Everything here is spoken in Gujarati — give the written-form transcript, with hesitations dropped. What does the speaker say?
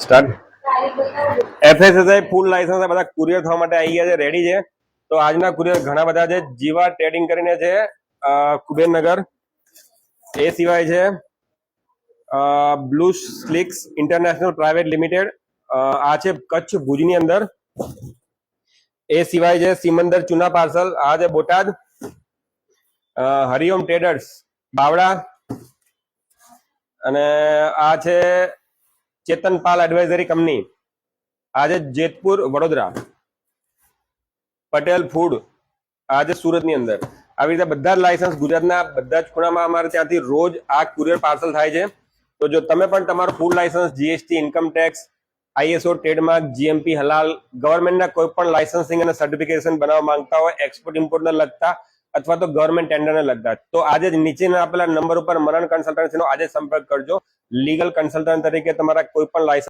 સ્ટાર્ટ એફએસએસઆઈ ફૂલ લાયસન્સ બધા કુરિયર થવા માટે આવી ગયા છે, રેડી છે। તો આજના કુરિયર ઘણા બધા છે। જીવા ટ્રેડિંગ કરીને છે કુબેરનગર, એ સિવાય છે બ્લુ સ્લિક્સ ઇન્ટરનેશનલ પ્રાઇવેટ લિમિટેડ, આ છે કચ્છ ભુજની અંદર, એ સિવાય છે સિમંદર ચૂના પાર્સલ, આ છે બોટાદ, હરિઓમ ટ્રેડર્સ બાવડા, અને આ છે ચેતનપાલ એડવાઇઝરી કંપની, આજે જેતપુર વડોદરા, પટેલ ફૂડ આજે સુરત ની અંદર। આવી રીતે બધા જ લાયસન્સ ગુજરાતના બધા જ ખૂણામાં અમારે ત્યાંથી રોજ આ કુરિયર પાર્સલ થાય છે। તો જો તમે પણ તમારું food licence, GST, income tax, ISO, trademark, GMP, હલાલ, ગવર્મેન્ટના કોઈ પણ લાયસન્સિંગ અને સર્ટિફિકેશન બનાવવા માંગતા હોય, એક્સપોર્ટ ઇમ્પોર્ટને લગતા અથવા તો ગવર્મેન્ટ ટેન્ડરને લગતા, તો આજે જ નીચેના આપેલા નંબર ઉપર મનન કન્સલ્ટન્સીનો આજે સંપર્ક કરજો। લીગલ કન્સલ્ટન્ટ તરીકે તમારા કોઈ પણ લાયસન્સ